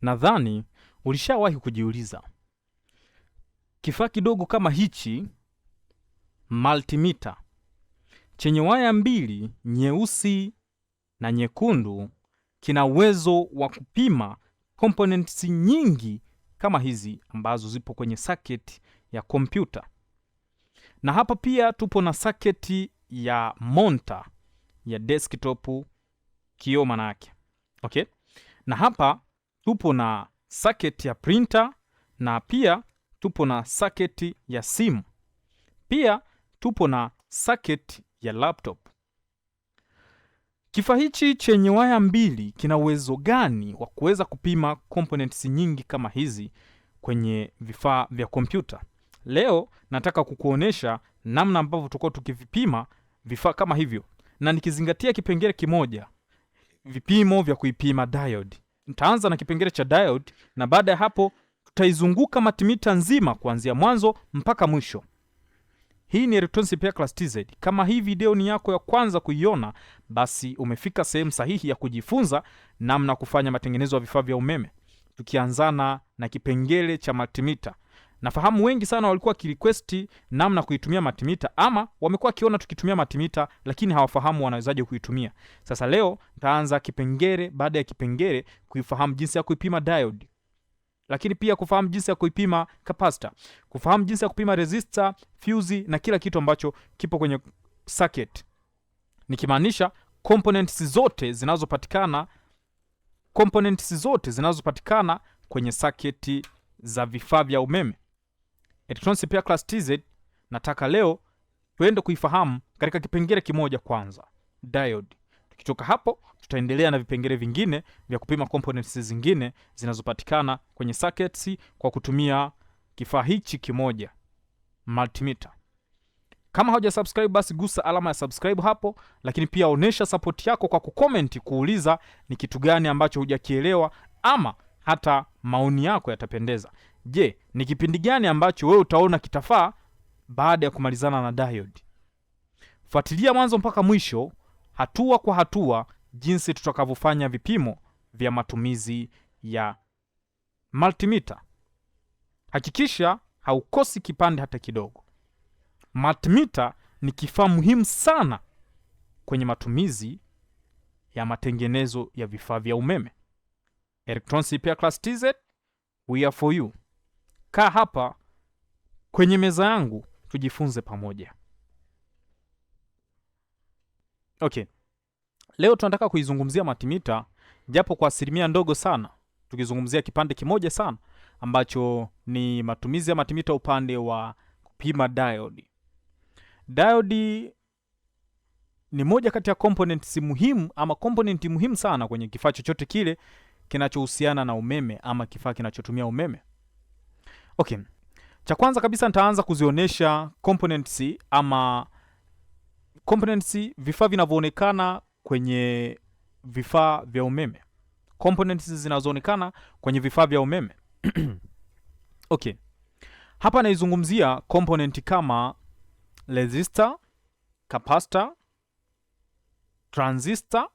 Nadhani ulishawahi kujiuliza, kifaa kidogo kama hichi, multimeter, chenye waya mbili, nyeusi na nyekundu, kina uwezo wa kupima components nyingi kama hizi ambazo zipo kwenye circuit ya kompyuta. Na hapa pia tupo na circuit ya monitor ya desktop, kioo manake. Okay? Na hapa tupo na circuit ya printer, na pia tupo na circuit ya simu. Pia tupo na circuit ya laptop. Kifaa hichi chenye waya mbili kina uwezo gani wa kuweza kupima components nyingi kama hizi kwenye vifaa vya kompyuta? Leo nataka kukuonesha namna ambavyo tutakuwa tukivipima vifaa kama hivyo, na nikizingatia kipengele kimoja, vipimo vya kuipima diode. Nitaanza na kipengele cha diode, na baada ya hapo tutaizunguka multimeter nzima kuanzia mwanzo mpaka mwisho. Hii ni Electronics Repair Class TZ. Kama hii video ni yako ya kwanza kuiona, basi umefika sehemu sahihi ya kujifunza namna kufanya matengenezo ya vifaa vya umeme, tukianzana na kipengele cha multimeter. Nafahamu wengi sana walikuwa wakirequest namna kuitumia multimeter, ama wamekuwa kiona tukitumia multimeter lakini hawafahamu wanawezaje kuitumia. Sasa leo nitaanza kipengele baada ya kipengele kuifahamu jinsi ya kuipima diode, lakini pia kufahamu jinsi ya kuipima capacitor, kufahamu jinsi ya kupima resistor, fuse na kila kitu ambacho kipo kwenye circuit. Nikimaanisha components zote zinazopatikana kwenye circuit za vifaa vya umeme. Electronics Repair Class TZ, nataka leo tuende kuifahamu katika kipengele kimoja kwanza, diode. Tukitoka hapo tutaendelea na vipengele vingine vya kupima components zingine zinazopatikana kwenye circuits kwa kutumia kifaa hichi kimoja, multimeter. Kama hauja subscribe, basi gusa alama ya subscribe hapo, lakini pia onesha support yako kwa kucomment, kuuliza ni kitu gani ambacho hujakielewa, ama hata maoni yako yatapendeza. Je, ni kipindi gani ambacho wewe utaona kitafaa baada ya kumalizana na diode? Fuatilia mwanzo mpaka mwisho, hatua kwa hatua, jinsi tutakavyofanya vipimo vya matumizi ya multimeter. Hakikisha haukosi kipande hata kidogo. Multimeter ni kifaa muhimu sana kwenye matumizi ya matengenezo ya vifaa vya umeme. Electronics Repair Class TZ, we are for you. Kaa hapa kwenye meza yangu tujifunze pamoja. Okay. Leo tunataka kuizungumzia multimeter, japo kwa asilimia ndogo sana, tukizungumzia kipande kimoja sana ambacho ni matumizi ya multimeter upande wa kupima diode. Diode ni moja kati ya components muhimu, ama component muhimu sana kwenye kifaa chochote kile kinachohusiana na umeme ama kifaa kinachotumia umeme. Okay. Cha kwanza kabisa nitaanza kuzionesha components, ama components, vifaa vinavyoonekana kwenye vifaa vya umeme. Components zinazoonekana kwenye vifaa vya umeme. Okay. Hapa naizungumzia component kama resistor, capacitor, transistor,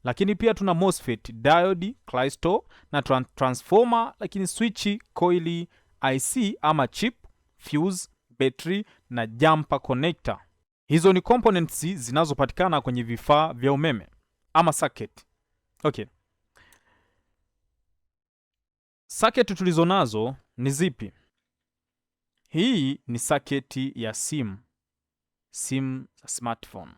lakini pia tuna MOSFET, diode, crystal na transformer, lakini switch, coil, IC ama chip, fuse, battery na jumper connector. Hizo ni components zinazopatikana kwenye vifaa vya umeme ama circuit. Okay. Circuit tulizonazo ni zipi? Hii ni circuit ya simu smartphone.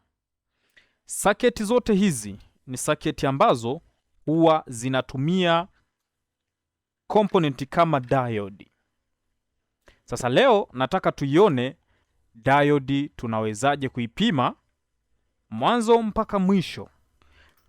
Circuit zote hizi ni circuit ambazo huwa zinatumia component kama diode. Sasa leo nataka tuione diode tunawezaje kuipima mwanzo mpaka mwisho.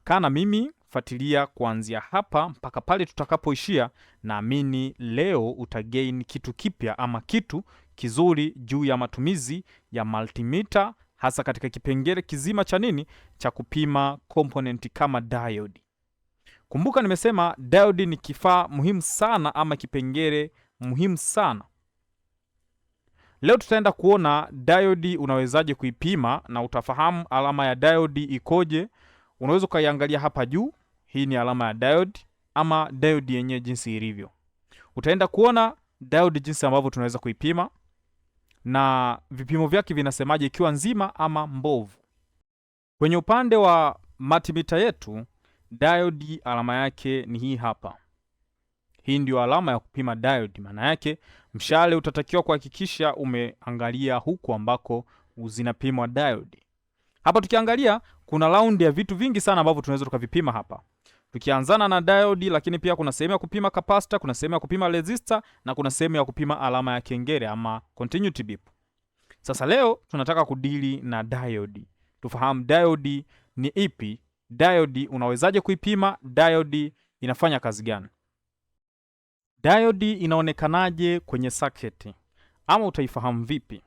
Kana mimi fuatilia kuanzia hapa mpaka pale tutakapoishia, naamini leo utagain kitu kipya ama kitu kizuri juu ya matumizi ya multimeter, hasa katika kipengele kizima cha nini, cha kupima component kama diode. Kumbuka nimesema diode ni kifaa muhimu sana ama kipengele muhimu sana. Leo tutaenda kuona diode unawezaje kuipima, na utafahamu alama ya diode ikoje. Unaweza ukaiangalia hapa juu, hii ni alama ya diode. ama diode yenyewe jinsi ilivyo. Utaenda kuona diode jinsi ambavyo tunaweza kuipima na vipimo vyake vinasemaje, ikiwa nzima ama mbovu. Kwenye upande wa multimeter yetu, diode alama yake ni hii hapa. Hii ndio alama ya kupima diode. Maana yake mshale utatakiwa kuhakikisha umeangalia huku ambako zinapimwa diode. Hapa tukiangalia kuna round ya vitu vingi sana ambavyo tunaweza tukavipima hapa. Tukianzana na diode, lakini pia kuna sehemu ya kupima capacitor, kuna sehemu ya kupima resistor na kuna sehemu ya kupima alama ya kengele ama continuity beep. Sasa leo tunataka kudili na diode. Tufahamu diode ni ipi, diode unawezaje kuipima, diode inafanya kazi gani? Diode inaonekanaje kwenye circuit ama utaifahamu vipi?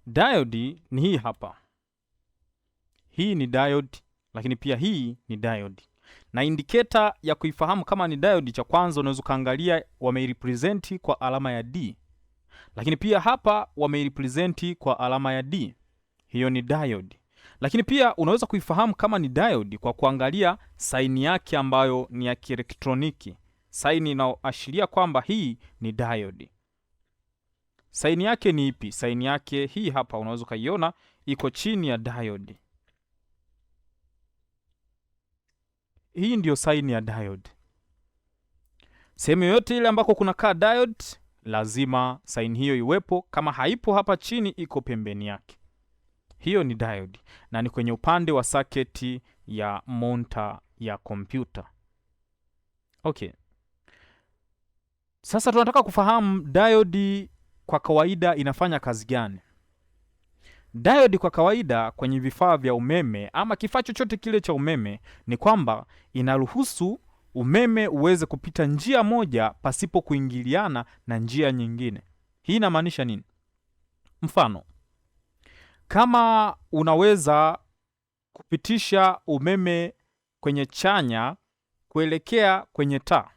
Diode ni hii hapa. Hii ni diode, lakini pia hii ni diode. Na indicator ya kuifahamu kama ni diode, cha kwanza unaweza kaangalia wameirepresent kwa alama ya D. Lakini pia hapa wameirepresent kwa alama ya D. Hiyo ni diode. Lakini pia unaweza kuifahamu kama ni diode kwa kuangalia saini yake ambayo ni ya kielektroniki. Saini inaashiria kwamba hii ni diode. Saini yake ni ipi? Saini yake hii hapa, unaweza kaiona iko chini ya diode. Hii ndio saini ya diode. Sehemu yoyote ile ambako kuna kaa diode, lazima saini hiyo iwepo. Kama haipo hapa chini, iko pembeni yake. Hiyo ni diode na ni kwenye upande wa circuit ya monitor ya kompyuta. Okay. Sasa tunataka kufahamu diode kwa kawaida inafanya kazi gani? Diode kwa kawaida kwenye vifaa vya umeme ama kifaa chochote kile cha umeme ni kwamba inaruhusu umeme uweze kupita njia moja pasipo kuingiliana na njia nyingine. Hii inamaanisha nini? Mfano, kama unaweza kupitisha umeme kwenye chanya kuelekea kwenye taa,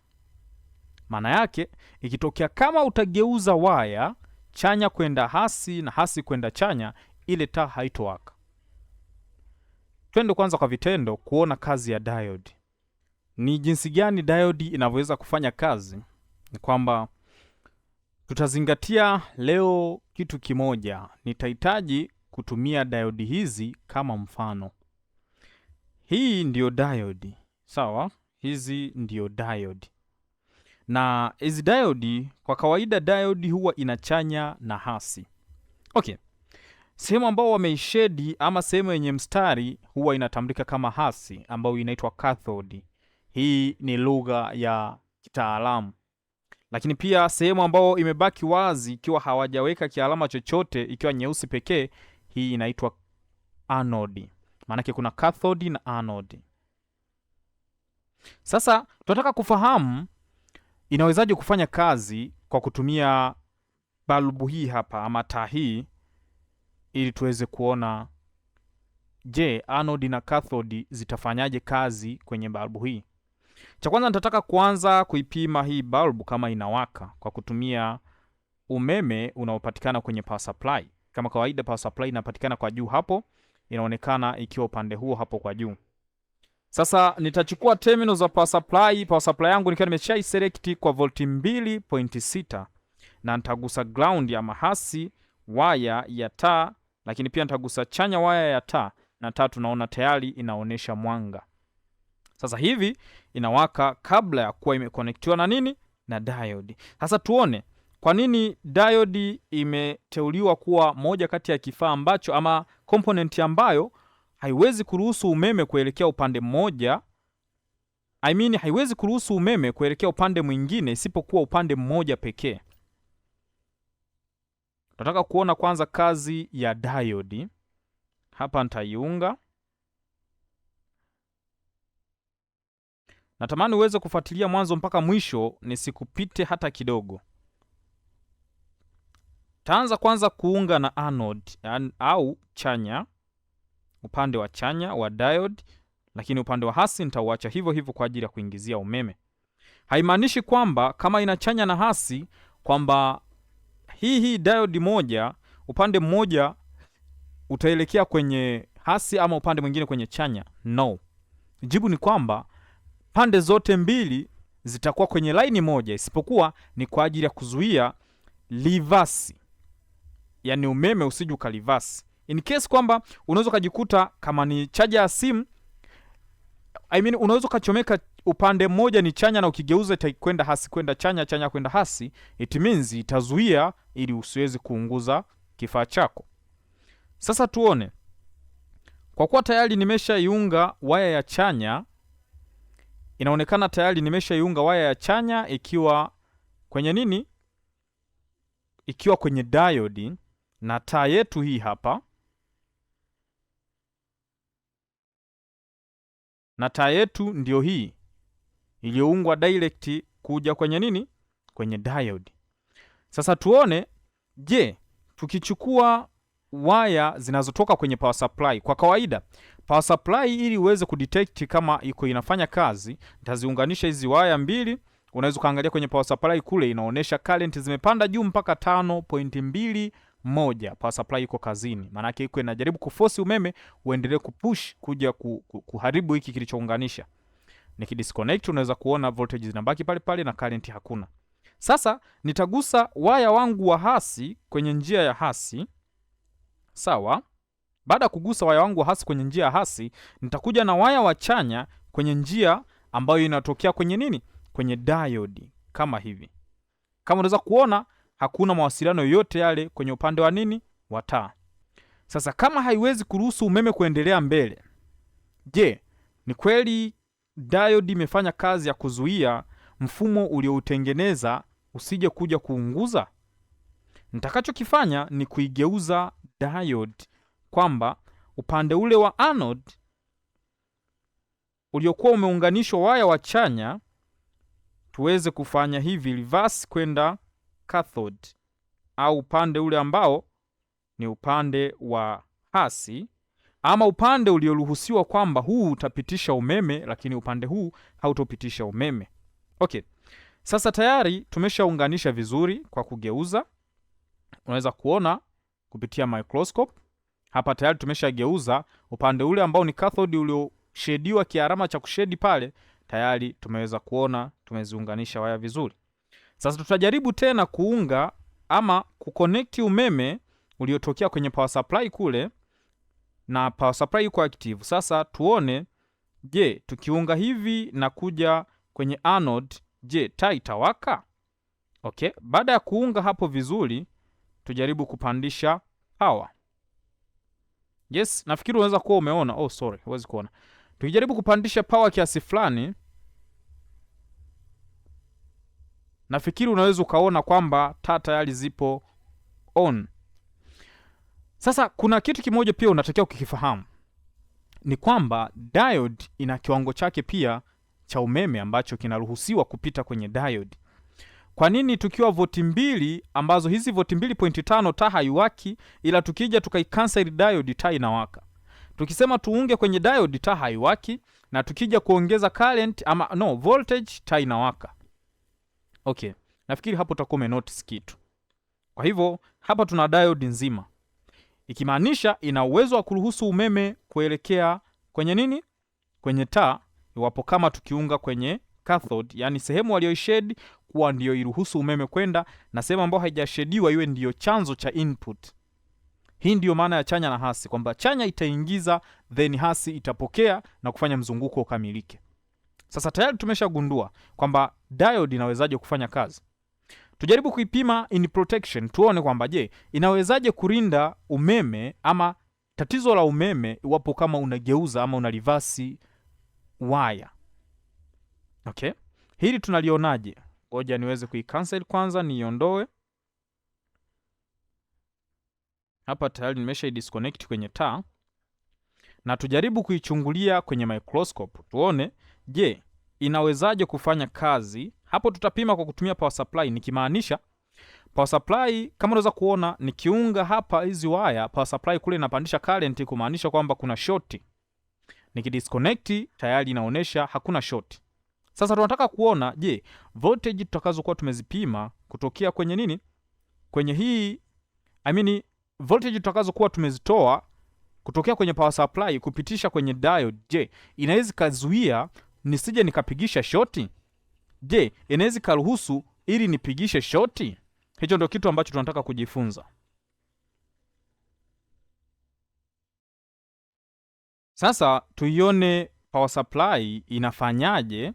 maana yake ikitokea kama utageuza waya chanya kwenda hasi na hasi kwenda chanya, ile taa haitowaka. Twende kwanza kwa vitendo kuona kazi ya diode. Ni jinsi gani diode inavyoweza kufanya kazi? Ni kwamba tutazingatia leo kitu kimoja. Nitahitaji kutumia diode hizi kama mfano. Hii ndio diode. Sawa? Hizi ndio diode. Na hizi diode kwa kawaida diode huwa inachanya na hasi. Okay. Sehemu ambao wameishedi ama sehemu yenye mstari huwa inatambulika kama hasi, ambayo inaitwa cathode. Hii ni lugha ya kitaalamu. Lakini pia sehemu ambao imebaki wazi ikiwa hawajaweka kialama chochote, ikiwa nyeusi pekee, hii inaitwa anode. Maanake kuna cathode na anode. Sasa tunataka kufahamu inawezaje kufanya kazi kwa kutumia balbu hii hapa ama taa hii, ili tuweze kuona, je, anode na cathode zitafanyaje kazi kwenye balbu hii. Cha kwanza nitataka kuanza kuipima hii balbu kama inawaka kwa kutumia umeme unaopatikana kwenye power supply. Kama kawaida power supply inapatikana kwa juu hapo, inaonekana ikiwa upande huo hapo kwa juu. Sasa nitachukua terminal za power supply. Power supply yangu nikiwa nimeshai select kwa volti 2.6 na nitagusa ground ama hasi waya ya taa, lakini pia nitagusa chanya waya ya taa, na taa tunaona tayari inaonesha mwanga. Sasa hivi inawaka kabla ya kuwa imeconnectiwa na nini? Na diode. Sasa tuone kwa nini diode imeteuliwa kuwa moja kati ya kifaa ambacho ama component ambayo haiwezi kuruhusu umeme kuelekea upande mmoja. Haiwezi kuruhusu umeme kuelekea upande mwingine isipokuwa upande mmoja pekee. Nataka kuona kwanza kazi ya diode. Hapa nitaiunga. Natamani uweze kufuatilia mwanzo mpaka mwisho, nisikupite hata kidogo. Taanza kwanza kuunga na anode au chanya, upande wa chanya wa diode, lakini upande wa hasi nitauacha hivyo hivyo kwa ajili ya kuingizia umeme. Haimaanishi kwamba kama ina chanya na hasi kwamba hii diode moja upande mmoja utaelekea kwenye hasi ama upande mwingine kwenye chanya. No. Jibu ni kwamba pande zote mbili zitakuwa kwenye laini moja, isipokuwa ni kwa ajili ya kuzuia reverse, yani umeme usije ukalivasi. In case kwamba unaweza ukajikuta kama ni chaja ya simu, unaweza ukachomeka upande mmoja ni chanya na ukigeuza itakwenda hasi kwenda chanya, chanya kwenda hasi. It means itazuia ili usiwezi kuunguza kifaa chako. Sasa tuone, kwa kuwa tayari nimeshaiunga waya ya chanya, inaonekana tayari nimeshaiunga waya ya chanya ikiwa kwenye nini, ikiwa kwenye diode, na taa yetu hii hapa, na taa yetu ndio hii iliyoungwa direct kuja kwenye nini, kwenye diode. Sasa tuone, je, tukichukua waya zinazotoka kwenye power supply. Kwa kawaida power supply, ili uweze kudetect kama iko inafanya kazi, nitaziunganisha hizi waya mbili. Unaweza kaangalia kwenye power supply kule, inaonyesha current zimepanda juu mpaka 5.21. Power supply iko kazini, maana yake iko inajaribu kuforce umeme uendelee kupush kuja kuharibu hiki kilichounganisha. Nikidisconnect, unaweza kuona voltage zinabaki pale pale na current hakuna. Sasa nitagusa waya wangu wa hasi kwenye njia ya hasi. Sawa? Baada ya kugusa waya wangu wa hasi kwenye njia ya hasi, nitakuja na waya wa chanya kwenye njia ambayo inatokea kwenye nini? Kwenye diode, kama hivi. Kama unaweza kuona, hakuna mawasiliano yoyote yale kwenye upande wa nini? Wa taa. Sasa kama haiwezi kuruhusu umeme kuendelea mbele, je, ni kweli diode imefanya kazi ya kuzuia mfumo ulioutengeneza usije kuja kuunguza? Nitakachokifanya ni kuigeuza diode kwamba upande ule wa anode uliokuwa umeunganishwa waya wa chanya tuweze kufanya hivi reverse kwenda cathode, au upande ule ambao ni upande wa hasi, ama upande ulioruhusiwa kwamba huu utapitisha umeme lakini upande huu hautopitisha umeme. Okay. Sasa tayari tumeshaunganisha vizuri kwa kugeuza. Unaweza kuona kupitia microscope hapa tayari tumeshageuza upande ule ambao ni cathode ulioshediwa kialama cha kushedi pale, tayari tumeweza kuona tumeziunganisha waya vizuri. Sasa tutajaribu tena kuunga ama kuconnect umeme uliotokea kwenye power supply kule, na power supply iko active. Sasa tuone, je, tukiunga hivi na kuja kwenye anode, je, taa itawaka? Okay, baada ya kuunga hapo vizuri, tujaribu kupandisha power. Yes, nafikiri unaweza kuwa umeona. Oh sorry, huwezi kuona. Tukijaribu kupandisha power kiasi fulani, nafikiri unaweza ukaona kwamba taa tayari zipo on. Sasa kuna kitu kimoja pia unatakiwa kukifahamu, ni kwamba diode ina kiwango chake pia cha umeme ambacho kinaruhusiwa kupita kwenye diode. Kwa nini tukiwa voti mbili, ambazo hizi voti 2.5 taa haiwaki, ila tukija tukaicancel diode taa inawaka? Tukisema tuunge kwenye diode taa haiwaki, na tukija kuongeza current ama voltage taa inawaka. Okay, nafikiri hapo utakuwa umenotice kitu. Kwa hivyo hapa tuna diode nzima, ikimaanisha ina uwezo wa kuruhusu umeme kuelekea kwenye nini? Kwenye taa, iwapo kama tukiunga kwenye cathode, yani sehemu walioishade kuwa ndio iruhusu umeme kwenda, na sehemu ambayo haijashediwa iwe ndio chanzo cha input. Hii ndio maana ya chanya na hasi, kwamba chanya itaingiza then hasi itapokea na kufanya mzunguko ukamilike. Sasa tayari tumeshagundua kwamba diode inawezaje kufanya kazi. Tujaribu kuipima in protection, tuone kwamba je, inawezaje kurinda umeme ama tatizo la umeme iwapo kama unageuza ama unalivasi waya. Okay, hili tunalionaje? Ngoja niweze kuicancel kwanza, niondoe hapa. Tayari nimesha disconnect kwenye taa, na tujaribu kuichungulia kwenye microscope tuone, je, inawezaje kufanya kazi. Hapo tutapima kwa kutumia power supply, nikimaanisha power supply kama unaweza kuona nikiunga hapa hizi waya, power supply kule inapandisha current, kumaanisha kwamba kuna short. Nikidisconnect tayari inaonesha hakuna short. Sasa tunataka kuona, je, voltage tutakazokuwa tumezipima kutokea kwenye nini? Kwenye hii voltage tutakazokuwa tumezitoa kutokea kwenye power supply kupitisha kwenye diode, je, inaweza kuzuia nisije nikapigisha shoti? Je, inaweza karuhusu ili nipigishe shoti? Hicho ndio kitu ambacho tunataka kujifunza. Sasa tuione power supply inafanyaje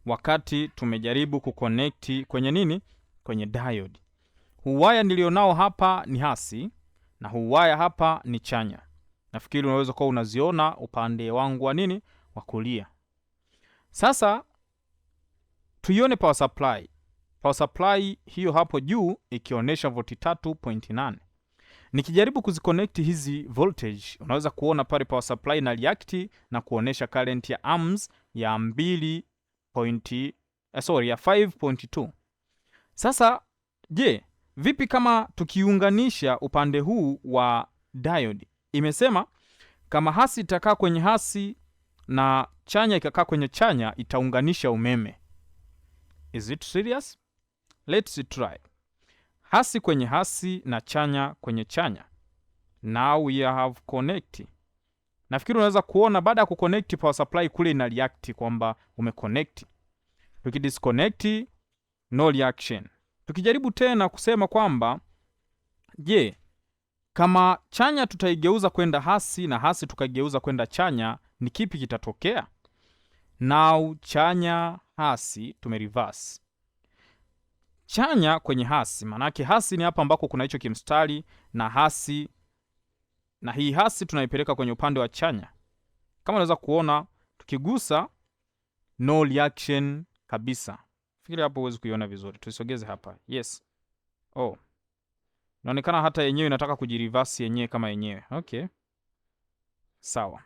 wakati tumejaribu kuconnect kwenye nini? Kwenye diode. Huu waya nilionao hapa ni hasi na huu waya hapa ni chanya. Nafikiri unaweza kuwa unaziona upande wangu wa nini? Wa kulia. Sasa tuione power supply. Power supply hiyo hapo juu ikionyesha volti 3.8. Nikijaribu kuziconnect hizi voltage, unaweza kuona pale power supply na react na kuonesha current ya amps ya 5.2. Sasa je, vipi kama tukiunganisha upande huu wa diode? Imesema kama hasi itakaa kwenye hasi na chanya ikakaa kwenye chanya, itaunganisha umeme. Is it serious? Let's try. Hasi kwenye hasi na chanya kwenye chanya. Now we have connect. Nafikiri unaweza kuona baada ya kuconnect power supply kule ina react kwamba umeconnect. Tukidisconnect, no reaction. Tukijaribu tena kusema kwamba je, kama chanya tutaigeuza kwenda hasi na hasi tukaigeuza kwenda chanya, ni kipi kitatokea? Now chanya hasi tumereverse. Chanya kwenye hasi, manake hasi ni hapa ambako kuna hicho kimstari na hasi, na hii hasi tunaipeleka kwenye upande wa chanya. Kama unaweza kuona tukigusa, no reaction kabisa. Fikiri hapo huwezi kuiona vizuri. Tuisogeze hapa. Yes. Oh. Inaonekana hata yenyewe inataka kujireverse yenyewe kama yenyewe. Okay. Sawa.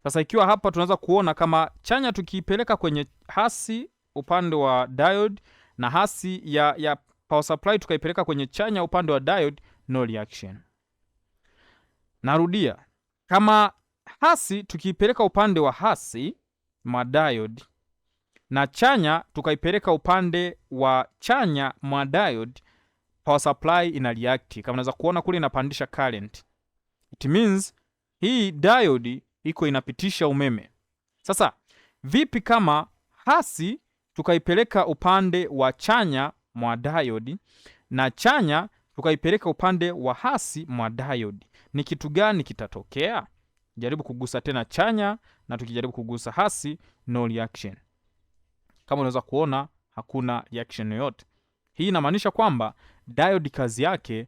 Sasa ikiwa hapa tunaweza kuona kama chanya tukiipeleka kwenye hasi upande wa diode na hasi ya power supply tukaipeleka kwenye chanya upande wa diode, no reaction. Narudia. Kama hasi tukiipeleka upande wa hasi mwa diode na chanya tukaipeleka upande wa chanya mwa diode, power supply ina react. Kama unaweza kuona kule inapandisha current. It means hii diode iko inapitisha umeme. Sasa vipi kama hasi tukaipeleka upande wa chanya mwa diode na chanya tukaipeleka upande wa hasi mwa diode? Ni kitu gani kitatokea? Jaribu kugusa tena chanya na tukijaribu kugusa hasi, no reaction. Kama unaweza kuona hakuna reaction yoyote. Hii inamaanisha kwamba diode kazi yake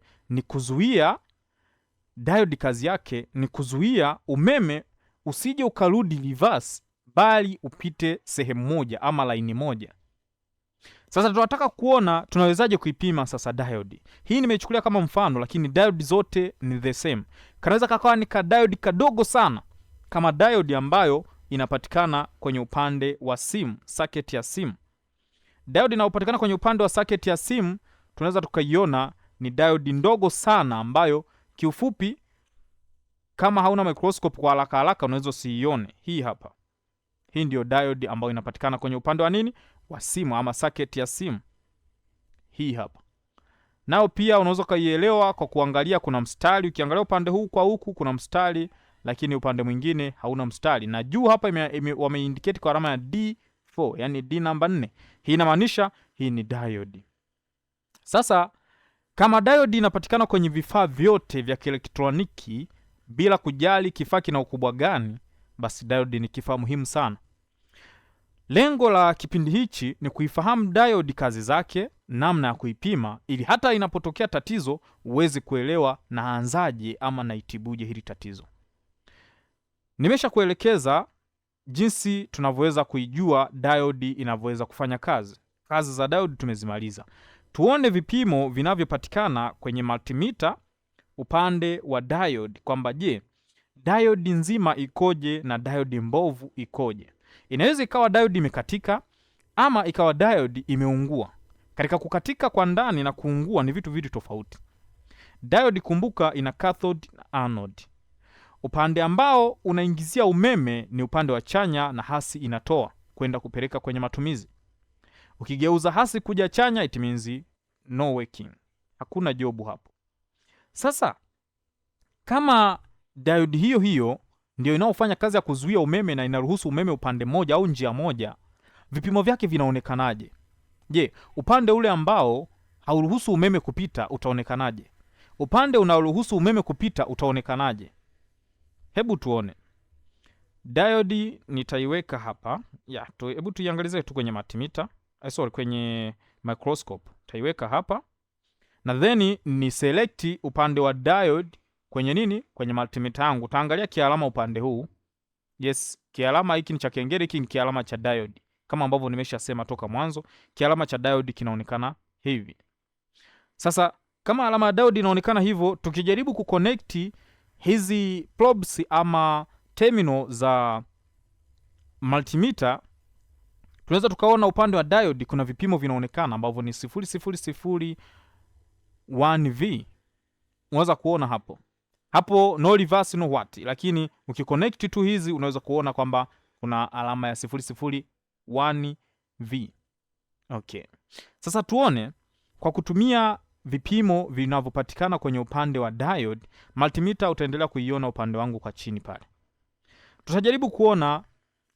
ni kuzuia umeme usije ukarudi reverse, bali upite sehemu moja ama laini moja. Sasa tunataka kuona tunawezaje kuipima sasa diode. Hii nimeichukulia kama mfano, lakini diode zote ni the same. Kanaweza kakawa ni diode kadogo sana kama diode ambayo inapatikana kwenye upande wa simu, circuit ya simu. Diode inayopatikana kwenye upande wa circuit ya simu tunaweza tukaiona ni diode ndogo sana ambayo kiufupi kama hauna microscope kwa haraka haraka unaweza usiione. Hii hapa. Hii ndio diode ambayo inapatikana kwenye upande wa nini? Wa simu ama circuit ya simu. Hii hapa. Nao pia unaweza kaielewa kwa kuangalia kuna mstari. Ukiangalia upande huu kwa huku kuna mstari, lakini upande mwingine hauna mstari. Na juu hapa wameindicate kwa alama ya D4, yani D namba 4. Hii inamaanisha hii ni diode. Sasa kama diode inapatikana kwenye vifaa vyote vya kielektroniki bila kujali kifaa kina ukubwa gani, basi diode ni kifaa muhimu sana. Lengo la kipindi hichi ni kuifahamu diode kazi zake, namna ya kuipima, ili hata inapotokea tatizo uweze kuelewa naanzaje ama naitibuje hili tatizo. Nimesha kuelekeza jinsi tunavyoweza kuijua diode inavyoweza kufanya kazi. Kazi za diode tumezimaliza. Tuone vipimo vinavyopatikana kwenye multimeter upande wa diode, kwamba je, diode nzima ikoje na diode mbovu ikoje. Inaweza ikawa diode imekatika ama ikawa diode imeungua. Katika kukatika kwa ndani na kuungua ni vitu tofauti. Diode, kumbuka, ina cathode na anode. Upande ambao unaingizia umeme ni upande wa chanya na hasi inatoa kwenda kupeleka kwenye matumizi. Ukigeuza hasi kuja chanya, it means no working. Hakuna jobu hapo. Sasa kama diode hiyo ndio inaofanya kazi ya kuzuia umeme na inaruhusu umeme upande moja au njia moja, vipimo vyake vinaonekanaje? Je, upande ule ambao hauruhusu umeme kupita utaonekanaje? Upande unaoruhusu umeme kupita utaonekanaje? Hebu tuone. Diode nitaiweka hapa. Hebu tuiangalize tu kwenye multimeter. Kwenye microscope. Taiweka hapa. Na then ni select upande wa diode kwenye nini? Kwenye multimeter yangu. Taangalia kialama upande huu. Yes, kialama hiki ni cha kengele, hiki ni kialama cha diode. Kama ambavyo nimeshasema toka mwanzo, kialama cha diode kinaonekana hivi. Sasa kama alama ya diode inaonekana hivyo, tukijaribu kuconnect hizi probes ama terminal za multimeter, tunaweza tukaona upande wa diode kuna vipimo vinaonekana ambavyo ni 0001V. Unaweza kuona hapo no reverse no what, lakini ukiconnect tu hizi unaweza kuona kwamba kuna alama ya 001V. Okay. Sasa tuone kwa kutumia vipimo vinavyopatikana kwenye upande wa diode, multimeter utaendelea kuiona upande wangu kwa chini pale. Tutajaribu kuona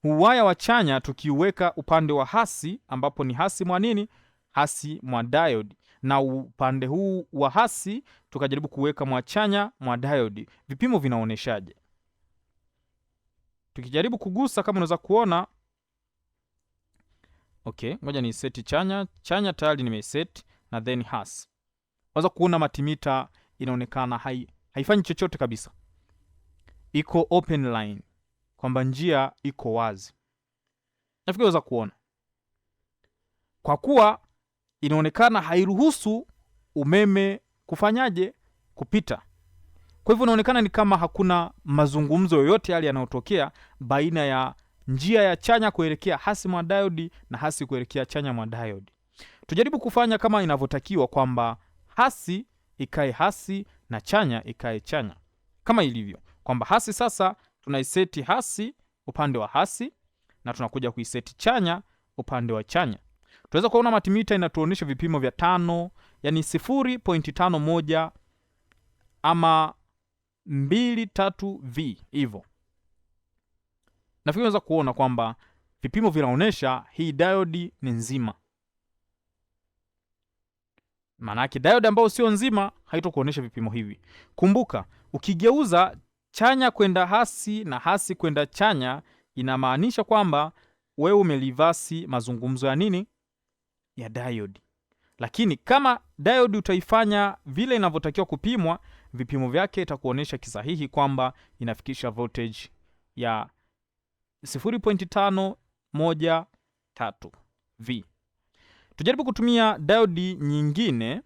waya wa chanya tukiuweka upande wa hasi, ambapo ni hasi mwa nini? Hasi mwa diode. Na upande huu wa hasi tukajaribu kuweka mwa chanya mwa diode. Vipimo vinaoneshaje? Tukijaribu kugusa kama unaweza kuona. Okay, ngoja ni set chanya. Chanya tayari nimeset na then hasi. Unaweza kuona multimeter inaonekana haifanyi chochote kabisa. Iko open line, kwamba njia iko wazi. Nafikiri unaweza kuona. Kwa kuwa inaonekana hairuhusu umeme kufanyaje? Kupita. Kwa hivyo inaonekana ni kama hakuna mazungumzo yoyote yale yanayotokea baina ya njia ya chanya kuelekea hasi mwa diode na hasi kuelekea chanya mwa diode. Tujaribu kufanya kama inavyotakiwa, kwamba hasi ikae hasi na chanya ikae chanya. Kama ilivyo, kwamba hasi sasa tunaiseti hasi upande wa hasi na tunakuja kuiseti chanya upande wa chanya. Tunaweza kuona multimeter inatuonyesha vipimo vya 5, yani 0.51 ama 23V hivyo. Nafikiri unaweza kuona kwamba vipimo vinaonyesha hii diode ni nzima. Maana yake diode ambayo sio nzima haitokuonyesha vipimo hivi. Kumbuka, ukigeuza chanya kwenda hasi na hasi kwenda chanya, inamaanisha kwamba wewe umelivasi mazungumzo ya nini? Ya diode. Lakini kama diode utaifanya vile inavyotakiwa kupimwa, vipimo vyake itakuonyesha kisahihi kwamba inafikisha voltage ya 0.513V. Tujaribu kutumia diode nyingine,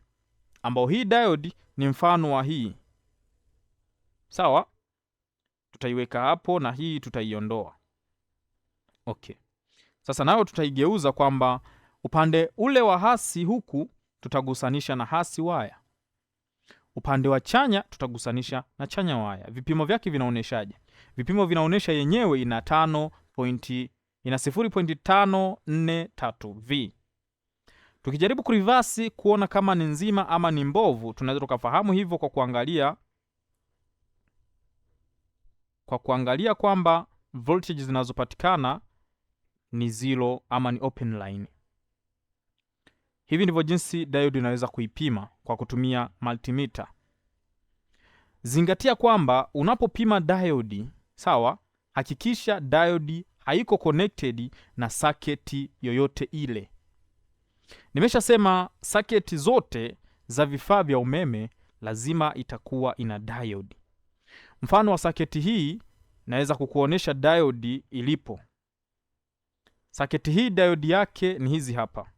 ambao hii diode ni mfano wa hii. Sawa? Tutaiweka hapo na hii tutaiondoa. Okay. Sasa nayo tutaigeuza kwamba upande ule wa hasi huku tutagusanisha na hasi waya. Upande wa chanya tutagusanisha na chanya waya. Vipimo vyake vinaoneshaje? Vipimo vinaonesha yenyewe ina 0.543V. Tukijaribu kurivasi kuona kama ni nzima ama ni mbovu, tunaweza tukafahamu hivyo kwa kuangalia kwamba voltage zinazopatikana ni 0 ama ni open line. Hivi ndivyo jinsi diode inaweza kuipima kwa kutumia multimeter. Zingatia kwamba unapopima diode, sawa, hakikisha diode haiko connected na circuit yoyote ile. Nimeshasema circuit zote za vifaa vya umeme lazima itakuwa ina diode. Mfano wa circuit hii naweza kukuonesha diode ilipo. Circuit hii diode yake ni hizi hapa,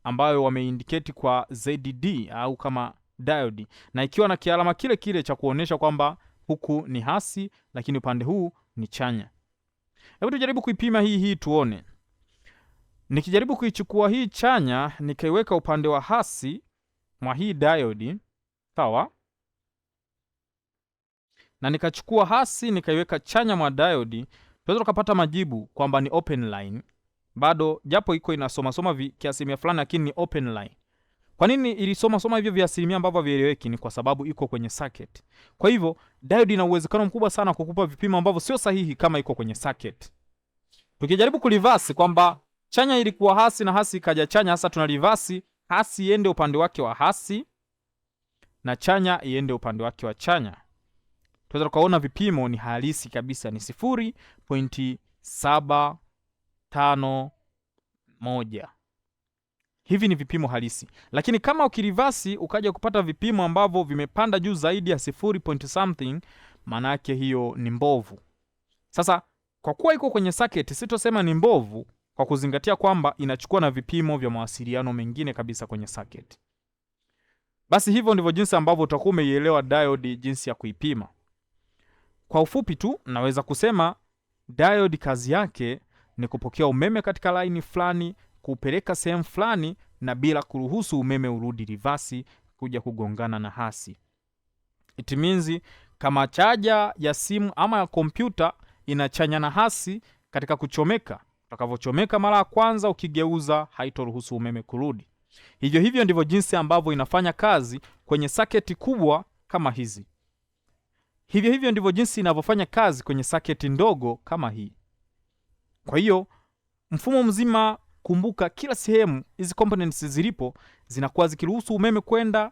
ambayo wameindicate kwa ZD au kama diode, na ikiwa na kialama kile kile cha kuonesha kwamba huku ni hasi lakini upande huu ni chanya. Hebu tujaribu kuipima hii tuone. Nikijaribu kuichukua hii chanya nikaiweka upande wa hasi mwa hii diode, sawa? Na nikachukua hasi nikaiweka chanya mwa diode, tunaweza tukapata majibu kwamba ni open line. Bado japo iko inasoma kiasi fulani, lakini ni open line. Kwa nini ilisoma hivyo viasilimia ambavyo havieleweki? Ni kwa sababu iko kwenye circuit. Kwa hivyo diode ina uwezekano mkubwa sana kukupa vipimo ambavyo sio sahihi kama iko kwenye circuit. Tukijaribu kureverse kwamba chanya ilikuwa hasi na hasi ikaja chanya, sasa tuna reverse hasi iende upande wake wa hasi na chanya iende upande wake wa chanya. Tunaweza tukaona vipimo ni halisi kabisa, ni 0.751. Hivi ni vipimo halisi. Lakini kama ukirivasi ukaja kupata vipimo ambavyo vimepanda juu zaidi ya 0. something, maana yake hiyo ni mbovu. Sasa kwa kuwa iko kwenye circuit, sitosema ni mbovu kwa kuzingatia kwamba inachukua na vipimo vya mawasiliano mengine kabisa kwenye circuit. Basi hivyo ndivyo jinsi ambavyo utakuwa umeielewa diode, jinsi ya kuipima. Kwa ufupi tu naweza kusema diode kazi yake ni kupokea umeme katika line fulani, kupeleka sehemu fulani na bila kuruhusu umeme urudi reverse kuja kugongana na hasi. It means kama chaja ya simu ama ya kompyuta inachanya na hasi katika kuchomeka, utakavyochomeka mara ya kwanza ukigeuza haitoruhusu umeme kurudi. Hivyo ndivyo jinsi ambavyo inafanya kazi kwenye saketi kubwa kama hizi. Hivyo ndivyo jinsi inavyofanya kazi kwenye saketi ndogo kama hii. Kwa hiyo mfumo mzima, kumbuka kila sehemu hizi components zilipo zinakuwa zikiruhusu umeme kwenda,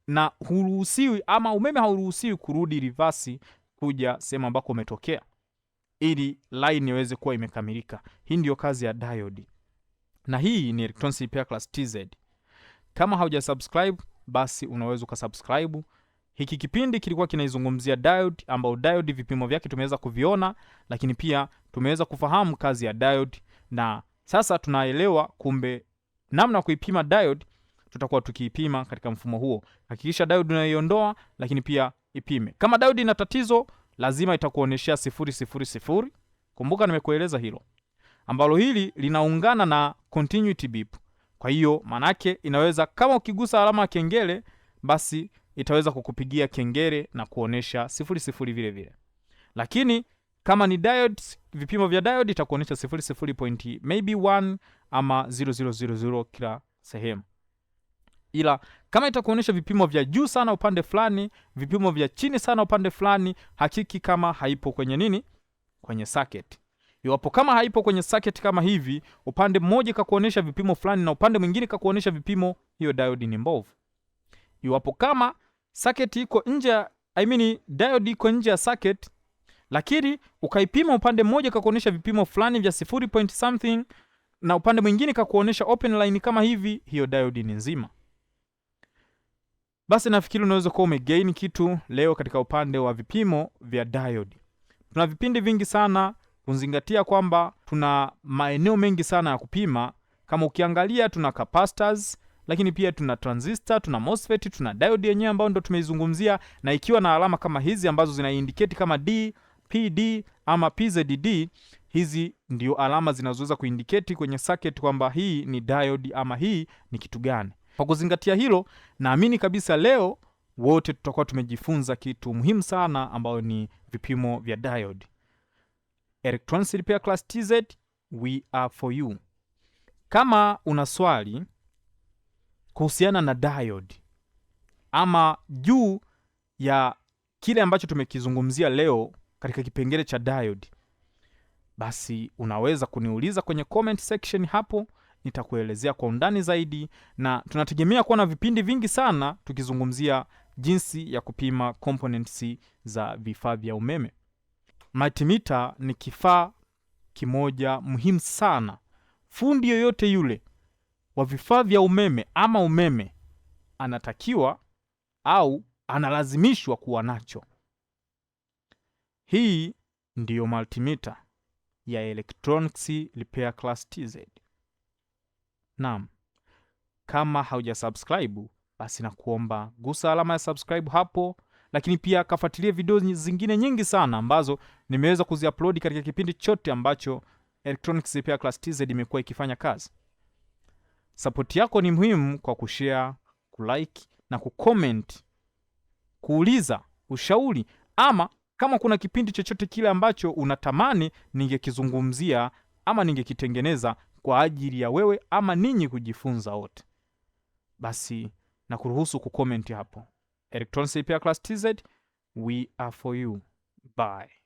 na huruhusiwi ama umeme hauruhusiwi kurudi reverse kuja sehemu ambako umetokea, ili line iweze kuwa imekamilika. Hii ndio kazi ya diode. Na hii ni Electronics Repair Class TZ. Kama hauja subscribe, basi unaweza ukasubscribe. Hiki kipindi kilikuwa kinaizungumzia diode, ambao diode vipimo vyake tumeweza kuviona, lakini pia tumeweza kufahamu kazi ya diode, na sasa tunaelewa kumbe namna kuipima diode. Tutakuwa tukiipima katika mfumo huo. Hakikisha diode unaiondoa, lakini pia ipime. Kama diode ina tatizo, lazima itakuoneshea 000. Kumbuka nimekueleza hilo, ambalo hili linaungana na continuity beep. Kwa hiyo manake inaweza, kama ukigusa alama ya kengele, basi itaweza kukupigia kengele na kuonesha 00 vile vile. Lakini kama ni diode, vipimo vya diode itakuonesha 00.1 ama 0000 kila sehemu. Ila kama itakuonesha vipimo vya juu sana upande fulani, vipimo vya chini sana upande fulani, hakiki kama haipo kwenye nini? Kwenye circuit. Iwapo kama haipo kwenye circuit kama hivi, upande mmoja kakuonesha vipimo fulani na upande mwingine kakuonesha vipimo, hiyo diode ni mbovu. Iwapo kama circuit iko nje, diode iko nje ya circuit, lakini ukaipima upande mmoja kakuonesha vipimo fulani vya 0. something na upande mwingine kakuonesha open line kama hivi, hiyo diode ni nzima. Basi nafikiri unaweza kuwa umegain kitu leo katika upande wa vipimo vya diode. Tuna vipindi vingi sana, kuzingatia kwamba tuna maeneo mengi sana ya kupima. Kama ukiangalia tuna capacitors, lakini pia tuna transistor, tuna MOSFET, tuna diode yenyewe ambayo ndo tumeizungumzia, na ikiwa na alama kama hizi ambazo zina indicate kama D, PD ama PZD, hizi ndio alama zinazoweza kuindicate kwenye circuit kwamba hii ni diode ama hii ni kitu gani. Kwa kuzingatia hilo, naamini kabisa leo wote tutakuwa tumejifunza kitu muhimu sana, ambayo ni vipimo vya diode. Electronics Repair Class TZ, we are for you. Kama una swali kuhusiana na diode ama juu ya kile ambacho tumekizungumzia leo katika kipengele cha diode, basi unaweza kuniuliza kwenye comment section hapo, nitakuelezea kwa undani zaidi, na tunategemea kuwa na vipindi vingi sana tukizungumzia jinsi ya kupima components za vifaa vya umeme. Multimeter ni kifaa kimoja muhimu sana. Fundi yoyote yule wa vifaa vya umeme ama umeme anatakiwa au analazimishwa kuwa nacho. Hii ndiyo multimeter ya Electronics Repair Class TZ. Naam, kama hauja subscribe, basi nakuomba gusa alama ya subscribe hapo, lakini pia kafuatilia video zingine nyingi sana ambazo nimeweza kuziupload katika kipindi chote ambacho Electronics Repair Class TZ imekuwa ikifanya kazi. Support yako ni muhimu kwa kushare, kulike na kucomment, kuuliza ushauri, ama kama kuna kipindi chochote kile ambacho unatamani ningekizungumzia ama ningekitengeneza kwa ajili ya wewe ama ninyi kujifunza wote, basi na kuruhusu kucomment hapo. Electronics Repair Class TZ, we are for you. Bye.